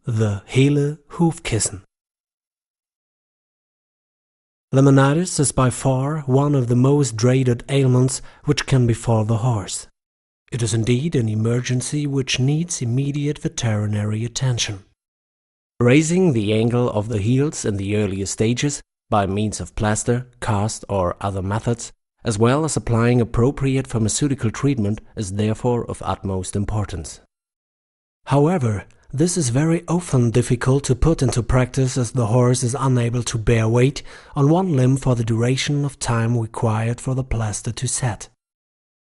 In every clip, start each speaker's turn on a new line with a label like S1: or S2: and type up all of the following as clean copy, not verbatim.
S1: The hele Hufkissen. Laminitis is by far one of the most dreaded ailments which can befall the horse. It is indeed an emergency which needs immediate veterinary attention. Raising the angle of the heels in the earliest stages by means of plaster, cast or other methods, as well as applying appropriate pharmaceutical treatment, is therefore of utmost importance. However, this is very often difficult to put into practice as the horse is unable to bear weight on one limb for the duration of time required for the plaster to set.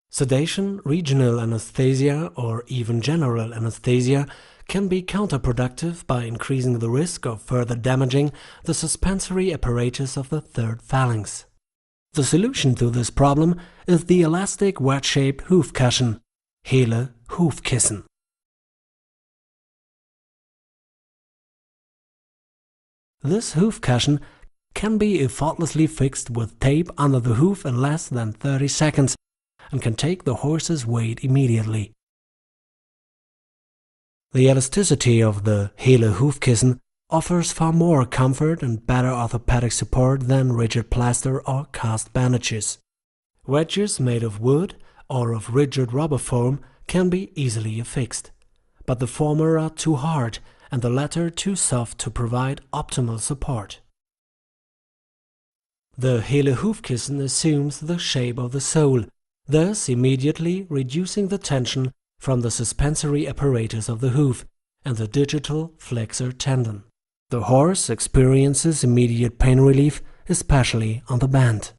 S1: Sedation, regional anesthesia or even general anesthesia can be counterproductive by increasing the risk of further damaging the suspensory apparatus of the third phalanx. The solution to this problem is the elastic wedge-shaped Hufkissen, hele Hufkissen. This Hufkissen can be effortlessly fixed with tape under the hoof in less than 30 seconds and can take the horse's weight immediately. The elasticity of the hele Hufkissen offers far more comfort and better orthopedic support than rigid plaster or cast bandages. Wedges made of wood or of rigid rubber foam can be easily affixed, but the former are too hard and the latter too soft to provide optimal support. The hele Hufkissen assumes the shape of the sole, thus immediately reducing the tension from the suspensory apparatus of the hoof and the digital flexor tendon. The horse experiences immediate pain relief, especially on the bend.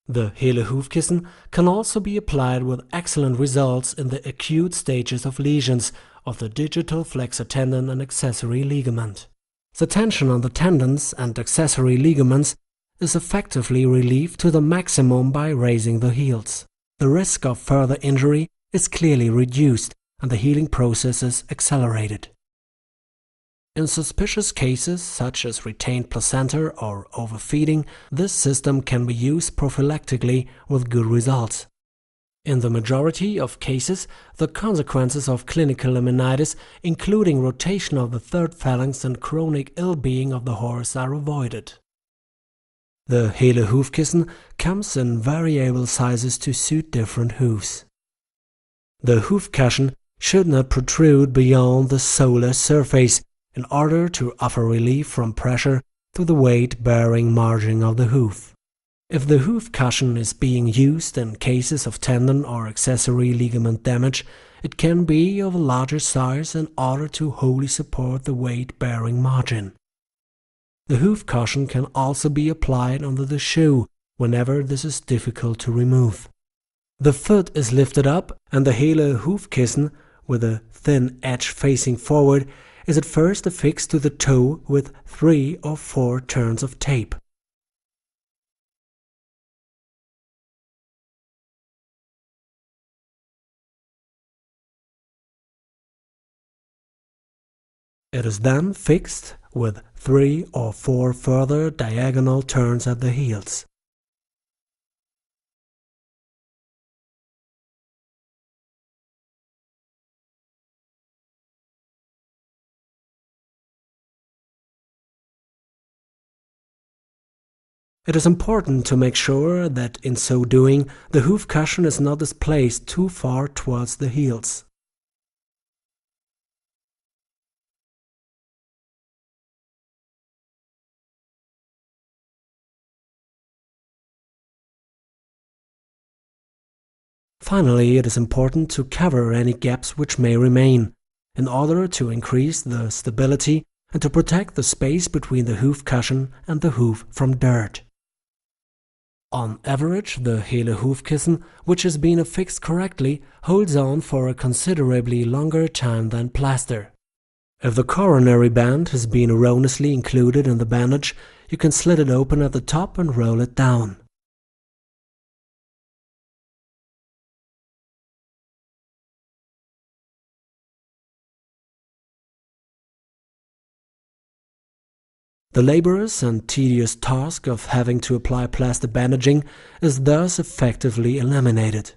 S1: The hele Hufkissen can also be applied with excellent results in the acute stages of lesions of the digital flexor tendon and accessory ligament. The tension on the tendons and accessory ligaments is effectively relieved to the maximum by raising the heels. The risk of further injury is clearly reduced and the healing process is accelerated. In suspicious cases such as retained placenta or overfeeding, this system can be used prophylactically with good results. In the majority of cases, the consequences of clinical laminitis, including rotation of the third phalanx and chronic ill-being of the horse, are avoided. The hele Hufkissen comes in variable sizes to suit different hoofs. The Hufkissen should not protrude beyond the solar surface in order to offer relief from pressure to the weight-bearing margin of the hoof. If the Hufkissen is being used in cases of tendon or accessory ligament damage, it can be of a larger size in order to wholly support the weight-bearing margin. The Hufkissen can also be applied under the shoe whenever this is difficult to remove. The foot is lifted up and the hele Hufkissen, with a thin edge facing forward, is at first affixed to the toe with 3 or 4 turns of tape. It is then fixed with 3 or 4 further diagonal turns at the heels. It is important to make sure that in so doing, the Hufkissen is not displaced too far towards the heels. Finally, it is important to cover any gaps which may remain, in order to increase the stability and to protect the space between the Hufkissen and the hoof from dirt. On average, the hele Hufkissen, which has been affixed correctly, holds on for a considerably longer time than plaster. If the coronary band has been erroneously included in the bandage, you can slit it open at the top and roll it down. The laborious and tedious task of having to apply plaster bandaging is thus effectively eliminated.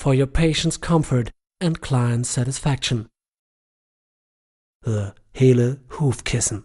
S1: for your patient's comfort and client satisfaction. The hele Hufkissen.